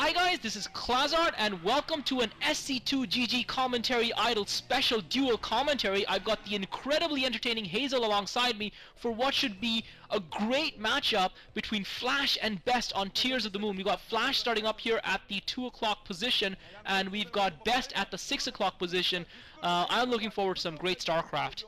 Hi guys, this is Klazard and welcome to an SC2GG Commentary Idol special dual commentary. I've got the incredibly entertaining Hazel alongside me for what should be a great matchup between Flash and Best on Tears of the Moon. We've got Flash starting up here at the 2 o'clock position and we've got Best at the 6 o'clock position. I'm looking forward to some great StarCraft.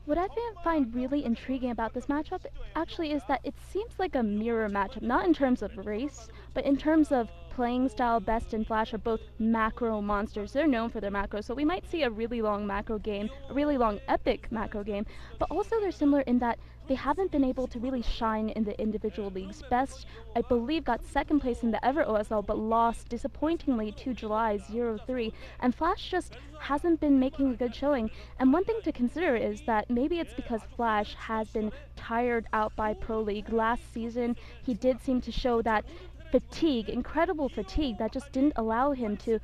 What I find really intriguing about this matchup actually is that it seems like a mirror matchup, not in terms of race, but in terms of playing style. Best and Flash are both macro monsters. They're known for their macro, so we might see a really long macro game, a really long epic macro game, but also they're similar in that they haven't been able to really shine in the individual leagues. Best, I believe, got second place in the ever OSL, but lost disappointingly to July 0-3, and Flash just hasn't been making a good showing. And one thing to consider is that maybe it's because Flash has been tired out by Pro League. Last season, he did seem to show that fatigue, incredible fatigue, that just didn't allow him to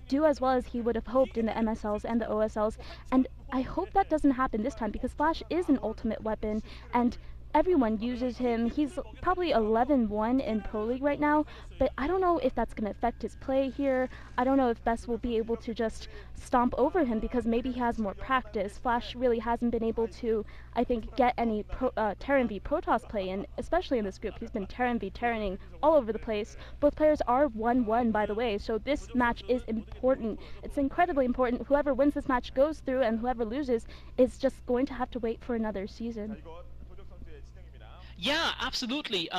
do as well as he would have hoped in the MSLs and the OSLs, and I hope that doesn't happen this time because Flash is an ultimate weapon and everyone uses him. He's probably 11-1 in Pro League right now, but I don't know if that's going to affect his play here. I don't know if Best will be able to just stomp over him because maybe he has more practice. Flash really hasn't been able to, I think, get any Terran v Protoss play in, especially in this group. He's been Terran v Terraning all over the place. Both players are 1-1, by the way, so this match is important. It's incredibly important. Whoever wins this match goes through, and whoever loses is just going to have to wait for another season. Yeah, absolutely.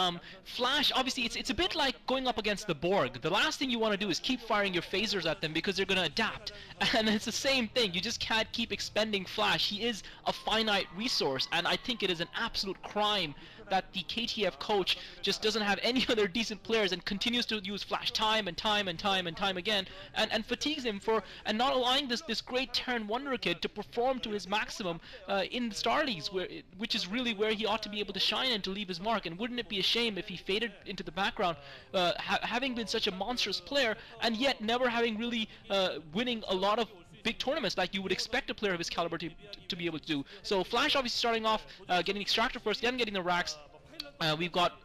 Flash, obviously, it's a bit like going up against the Borg. The last thing you want to do is keep firing your phasers at them because they're going to adapt. And it's the same thing. You just can't keep expending Flash. He is a finite resource, and I think it is an absolute crime that the KTF coach just doesn't have any other decent players and continues to use Flash time and time and time and time again and fatigues him for and not allowing this great Terran Wonder Kid to perform to his maximum in the Star Leagues, which is really where he ought to be able to shine and to leave his mark. And wouldn't it be a shame if he faded into the background, having been such a monstrous player and yet never having really winning a lot of big tournaments like you would expect a player of his caliber to be able to do. So Flash obviously starting off getting Extractor first, then getting the racks. We've got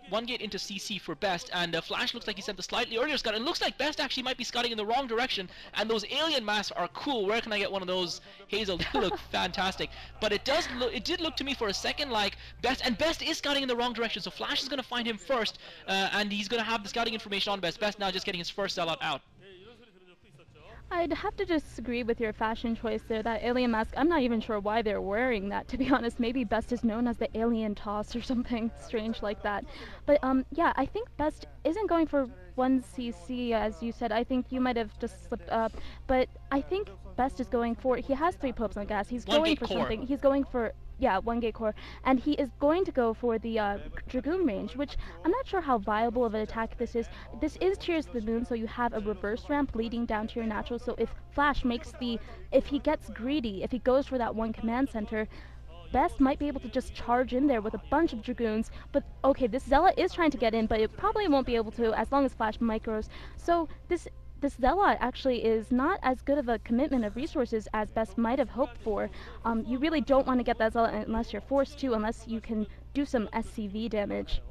one gate into CC for Best, and Flash looks like he sent the slightly earlier scout. It looks like Best actually might be scouting in the wrong direction, and those alien masks are cool. Where can I get one of those, Hazel? They look fantastic. But it did look to me for a second like Best is scouting in the wrong direction, so Flash is going to find him first, and he's going to have the scouting information on Best. Best now just getting his first sellout out. I'd have to disagree with your fashion choice there. That alien mask, I'm not even sure why they're wearing that, to be honest. Maybe Best is known as the alien toss or something strange like that. But yeah, I think Best isn't going for 1cc, as you said. I think you might have just slipped up. But I think Best is going for, he has 3 popes on gas. He's going for something. He's going for, yeah, 1 gate core, and he is going to go for the Dragoon range, which I'm not sure how viable of an attack this is. This is Tears of the Moon, so you have a reverse ramp leading down to your natural, so if Flash if he gets greedy, if he goes for that 1 command center, Best might be able to just charge in there with a bunch of Dragoons, but okay, this Zealot is trying to get in, but it probably won't be able to as long as Flash micros, so this Zealot actually is not as good of a commitment of resources as Best might have hoped for. You really don't want to get that Zealot unless you're forced to, unless you can do some SCV damage.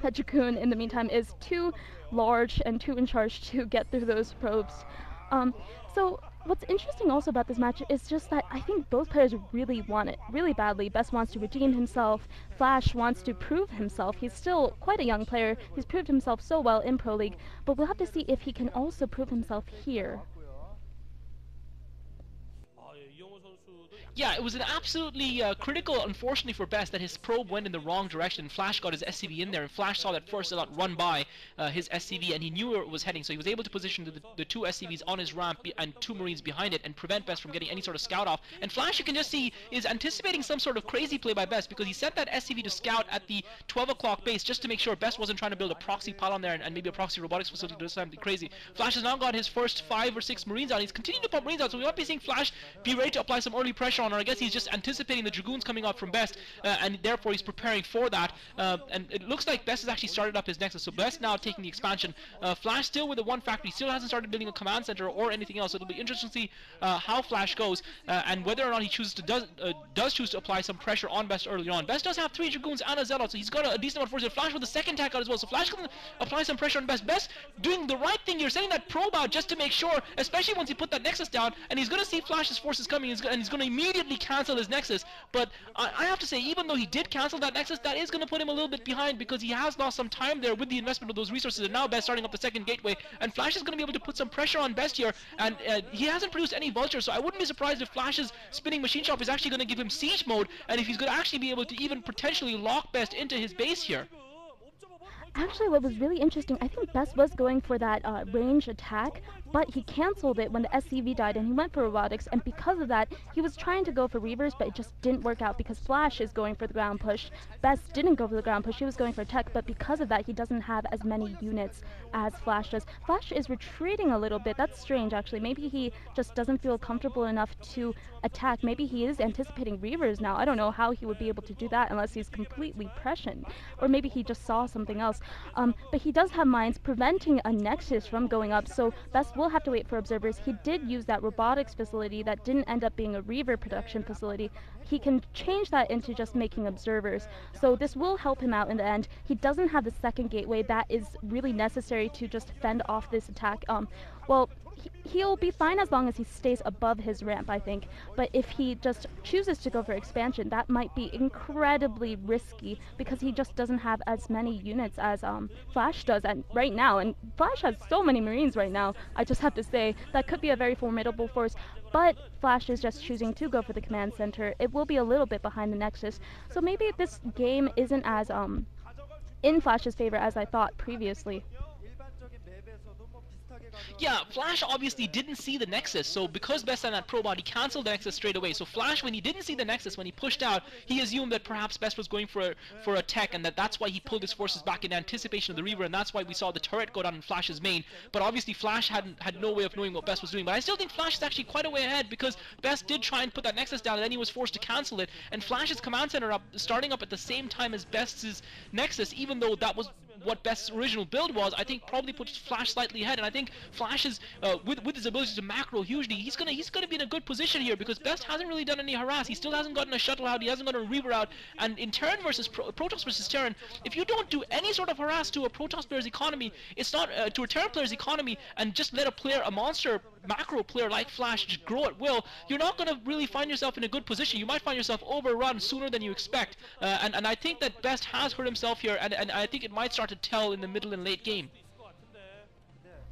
That Dragoon, in the meantime, is too large and too in charge to get through those probes. So what's interesting also about this match is just that I think both players really want it, really badly. Best wants to redeem himself, Flash wants to prove himself. He's still quite a young player, he's proved himself so well in Pro League, but we'll have to see if he can also prove himself here. Yeah, it was an absolutely critical, unfortunately for Best, that his probe went in the wrong direction. Flash got his SCV in there, and Flash saw that first Zealot run by his SCV, and he knew where it was heading, so he was able to position the 2 SCVs on his ramp and 2 Marines behind it and prevent Best from getting any sort of scout off. And Flash, you can just see, is anticipating some sort of crazy play by Best, because he sent that SCV to scout at the 12 o'clock base just to make sure Best wasn't trying to build a proxy pylon there and maybe a proxy robotics facility to do something crazy. Flash has now got his first 5 or 6 Marines out. He's continuing to pump Marines out, so we might be seeing Flash be ready to apply some early pressure on her. I guess he's just anticipating the Dragoons coming out from Best, and therefore he's preparing for that. And it looks like Best has actually started up his Nexus, so Best now taking the expansion. Flash still with the one factory, still hasn't started building a command center or anything else. It'll be interesting to see how Flash goes, and whether or not he chooses to does choose to apply some pressure on Best early on. Best does have 3 Dragoons and a Zealot, so he's got a decent amount of force. Flash with the second attack out as well, so Flash can apply some pressure on Best. Best doing the right thing here, sending that probe out just to make sure, especially once he put that Nexus down, and he's going to see Flash's forces coming, and he's going to immediately cancel his Nexus. But I have to say, even though he did cancel that Nexus, that is going to put him a little bit behind, because he has lost some time there with the investment of those resources, and now Best starting up the second gateway, and Flash is going to be able to put some pressure on Best here, and he hasn't produced any vultures, so I wouldn't be surprised if Flash's spinning machine shop is actually going to give him siege mode, and if he's going to actually be able to even potentially lock Best into his base here. Actually, what was really interesting, I think Best was going for that range attack, but he cancelled it when the SCV died and he went for robotics, and because of that, he was trying to go for Reavers, but it just didn't work out because Flash is going for the ground push. Best didn't go for the ground push, he was going for tech, but because of that, he doesn't have as many units as Flash does. Flash is retreating a little bit. That's strange, actually. Maybe he just doesn't feel comfortable enough to attack. Maybe he is anticipating Reavers now. I don't know how he would be able to do that unless he's completely prescient, or maybe he just saw something else. But he does have mines preventing a Nexus from going up, so Best will have to wait for observers. He did use that robotics facility that didn't end up being a Reaver production facility. He can change that into just making observers, so this will help him out in the end. He doesn't have the second gateway that is really necessary to just fend off this attack. Well, he'll be fine as long as he stays above his ramp, I think. But if he just chooses to go for expansion, that might be incredibly risky because he just doesn't have as many units as Flash does right now. And Flash has so many Marines right now, I just have to say. That could be a very formidable force. But Flash is just choosing to go for the command center. It will be a little bit behind the Nexus. So maybe this game isn't as in Flash's favor as I thought previously. Yeah, Flash obviously didn't see the Nexus, so because Best had that probot, he cancelled the Nexus straight away. So Flash, when he didn't see the Nexus, when he pushed out, he assumed that perhaps Best was going for a tech, and that's why he pulled his forces back in anticipation of the Reaver, and that's why we saw the turret go down in Flash's main. But obviously Flash had no way of knowing what Best was doing. But I still think Flash is actually quite a way ahead, because Best did try and put that Nexus down, and then he was forced to cancel it, and Flash's command center starting up at the same time as Best's Nexus, even though that was what Best's original build was, I think probably puts Flash slightly ahead, and I think Flash is with his ability to macro hugely, he's gonna be in a good position here, because Best hasn't really done any harass. He still hasn't gotten a shuttle out, he hasn't gotten a Reaver out, and in Terran versus Protoss versus Terran, if you don't do any sort of harass to a Protoss player's economy, it's not to a Terran player's economy, and just let a monster macro player like Flash just grow at will, you're not going to really find yourself in a good position. You might find yourself overrun sooner than you expect, and I think that Best has hurt himself here, and I think it might start to tell in the middle and late game.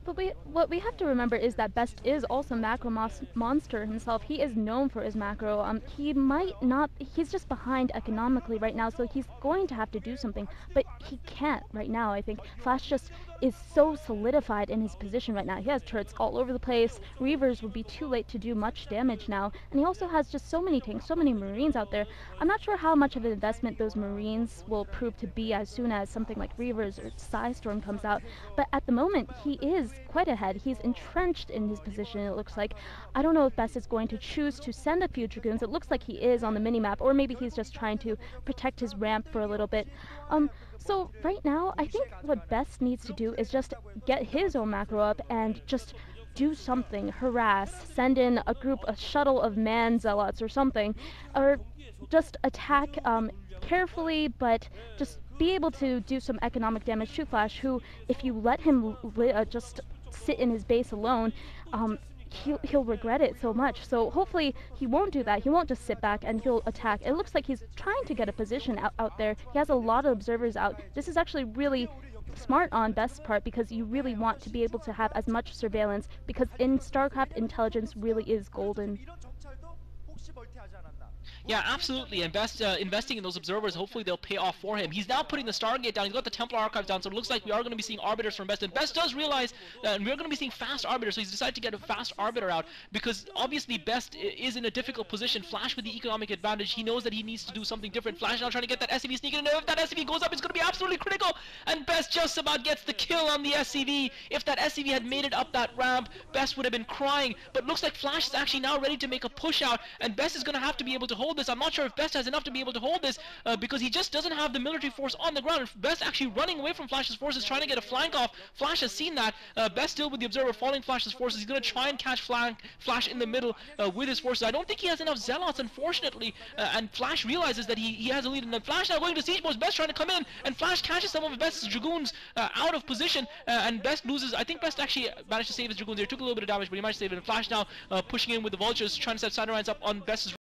But what we have to remember is that Best is also macro monster himself. He is known for his macro. He might not, he's just behind economically right now, so he's going to have to do something, but he can't right now, I think. Flash just is so solidified in his position right now. He has turrets all over the place. Reavers would be too late to do much damage now, and he also has just so many tanks, so many Marines out there. I'm not sure how much of an investment those Marines will prove to be as soon as something like Reavers or Psystorm comes out, but at the moment he is quite ahead. He's entrenched in his position, it looks like. I don't know if Best is going to choose to send a few Dragoons. It looks like he is on the minimap, or maybe he's just trying to protect his ramp for a little bit. So right now, I think what Best needs to do is just get his own macro up and just do something, harass, send in a shuttle of man zealots or something, or just attack carefully, but just be able to do some economic damage to Flash, who, if you let him just sit in his base alone, he'll regret it so much. So hopefully he won't do that. He won't just sit back and he'll attack. It looks like he's trying to get a position out there. He has a lot of observers out. This is actually really smart on Best's part, because you really want to be able to have as much surveillance, because in StarCraft, intelligence really is golden. Yeah, absolutely, and Best investing in those observers, hopefully they'll pay off for him. He's now putting the Stargate down, he's got the Templar Archives down, so it looks like we are going to be seeing Arbiters from Best, and Best does realize that we're going to be seeing fast Arbiters, so he's decided to get a fast Arbiter out, because obviously Best is in a difficult position. Flash with the economic advantage, he knows that he needs to do something different. Flash now trying to get that SCV sneaking in, if that SCV goes up, it's going to be absolutely critical, and Best just about gets the kill on the SCV. If that SCV had made it up that ramp, Best would have been crying, but looks like Flash is actually now ready to make a push out, and Best is going to have to be able to hold this. I'm not sure if Best has enough to be able to hold this because he just doesn't have the military force on the ground. Best actually running away from Flash's forces, trying to get a flank off. Flash has seen that. Best still with the observer following Flash's forces. He's going to try and catch Flash in the middle with his forces. I don't think he has enough Zealots, unfortunately, and Flash realizes that he has a lead, and then Flash now going to siege post. Best trying to come in, and Flash catches some of Best's Dragoons out of position, and Best loses. I think Best actually managed to save his Dragoons there. Took a little bit of damage, but he managed to save it, and Flash now pushing in with the Vultures, trying to set Saturans up on Best's